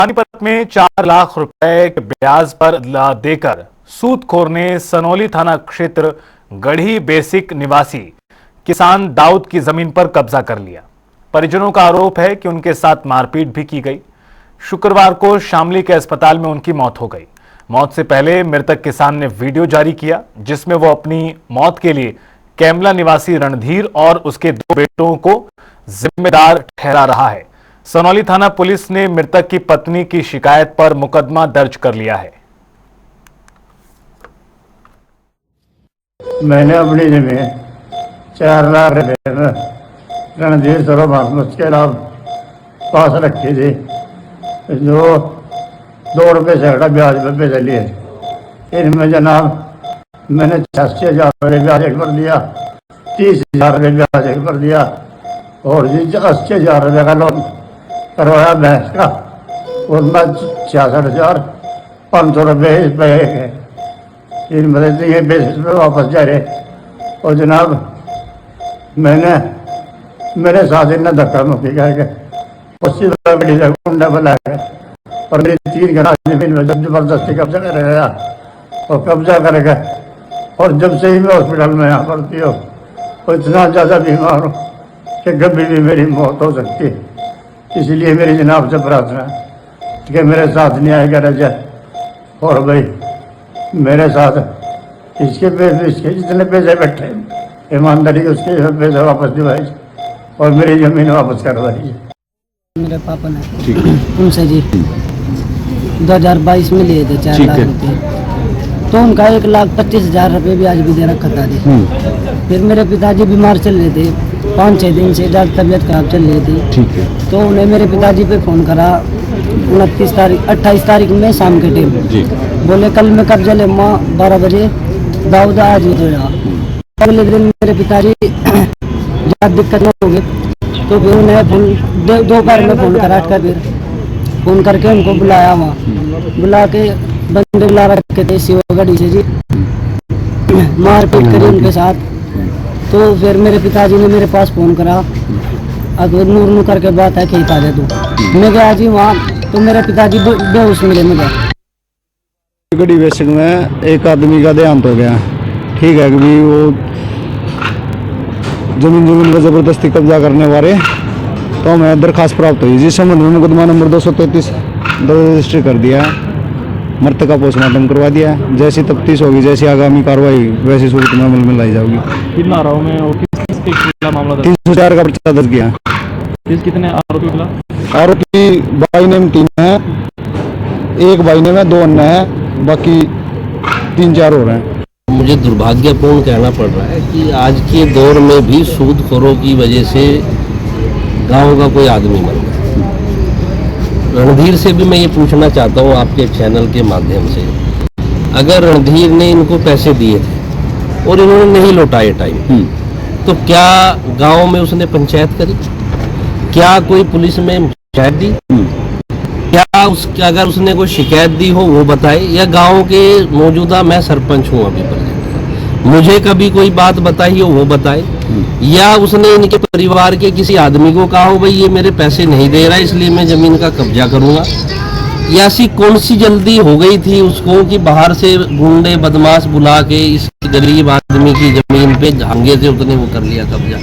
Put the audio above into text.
पानीपत में 4 लाख रुपए के ब्याज पर देकर सूदखोर ने सनौली थाना क्षेत्र गढ़ी बेसिक निवासी किसान दाऊद की जमीन पर कब्जा कर लिया। परिजनों का आरोप है कि उनके साथ मारपीट भी की गई। शुक्रवार को शामली के अस्पताल में उनकी मौत हो गई। मौत से पहले मृतक किसान ने वीडियो जारी किया जिसमें वो अपनी मौत के लिए कैमला निवासी रणधीर और उसके 2 बेटों को जिम्मेदार ठहरा रहा है। सनौली थाना पुलिस ने मृतक की पत्नी की शिकायत पर मुकदमा दर्ज कर लिया है। मैंने अपनी जमीन 4 लाख रुपए में रणधीर सरोवर उसके अलावा पास रखी थी, जो 2 रुपये सैकड़ा ब्याज पर पैसे लिए। इनमें जनाब मैंने 86,000 रुपये ब्याज एक पर दिया, 30,000 रुपये ब्याज एक पर दिया और 80,000 रुपये का लोन करवाया भैंस का, उसमें 66,500 रुपये इस पे इन मदद दिए बेसिस पे वापस जा रहे। और जनाब मैंने मेरे साथ इन्हें धक्का मुक्की करके उसी बड़ी गुंडा बुला के और मेरी 3 घंटा जमीन में जब जबरदस्ती कब्जा कर गया और कब्जा करके, और जब से ही मैं हॉस्पिटल में यहाँ भर्ती हूँ और इतना ज़्यादा बीमार हूँ कि कभी भी मेरी मौत हो सकती है। इसलिए मेरी जनाब से प्रार्थना है कि मेरे साथ न्याय करा जाए और भाई मेरे साथ इसके जितने पैसे बैठे ईमानदारी उसके पैसे वापस दिवाई और मेरी जमीन वापस करवाई। मेरे पापा ने उनसे जी 2022 में लिए थे 4 लाख रुपये, तो उनका 1,25,000 रुपये ब्याज भी दे रखा था जी। फिर मेरे पिताजी बीमार चल रहे थे, 5-6 दिन से ज़्यादा तबीयत खराब चल रही थी। तो उन्हें मेरे पिताजी पे फ़ोन करा 28 तारीख में शाम के टाइम, बोले कल मैं कब्जा ले माँ 12 बजे दाऊद आज ही तो यहाँ। अगले दिन मेरे पिताजी ज़्यादा दिक्कत न हो गई, तो फिर उन्हें फोन दोपहर में फ़ोन करा कर फिर फ़ोन करके उनको बुलाया, वहाँ बुला के बंदे बुला रखे थे शिवगढ़ी से जी, मारपीट करी उनके साथ। तो फिर मेरे पिताजी ने मेरे पास फ़ोन करा, अब नूर करके बात है खेत आ जाए तो मैं गया जी वहाँ, तो मेरे पिताजी बेहोश मिले मुझे। गढ़ी बेसिक में एक आदमी का देहांत हो गया, ठीक है कि वो जमीन पर ज़बरदस्ती कब्जा करने वाले, तो हमें दरखास्त प्राप्त हुई जिस संबंध में मुकदमा नंबर 233 रजिस्टर कर दिया। मृतक का पोस्टमार्टम करवा दिया। जैसी तफ्तीश होगी, जैसी आगामी कार्रवाई वैसी सूरत में अमल में लाई जाएगी। कितना आरोप में और किस मामला 304 का पर्चा दर्ज किया। कितने आरोपी मिला? आरोपी बाई नेम 3 है, एक बाई नेम है, 2 अन्य है, बाकी 3-4 और हैं। मुझे दुर्भाग्यपूर्ण कहना पड़ रहा है कि आज के दौर में भी सूदखोरों की वजह से गांव का कोई आदमी मर गया। रणधीर से भी मैं ये पूछना चाहता हूँ आपके चैनल के माध्यम से, अगर रणधीर ने इनको पैसे दिए थे और इन्होंने नहीं लौटाए टाइम, तो क्या गांव में उसने पंचायत करी? क्या कोई पुलिस में शिकायत दी? क्या अगर उसने कोई शिकायत दी हो वो बताए, या गांव के मौजूदा मैं सरपंच हूँ अभी प्रेजेंट, मुझे कभी कोई बात बताई हो वो बताए, या उसने इनके परिवार के किसी आदमी को कहा हो भाई ये मेरे पैसे नहीं दे रहा इसलिए मैं जमीन का कब्जा करूंगा, या ऐसी कौन सी जल्दी हो गई थी उसको कि बाहर से गुंडे बदमाश बुला के इस गरीब आदमी की जमीन पे झांगे से उसने वो कर लिया कब्जा।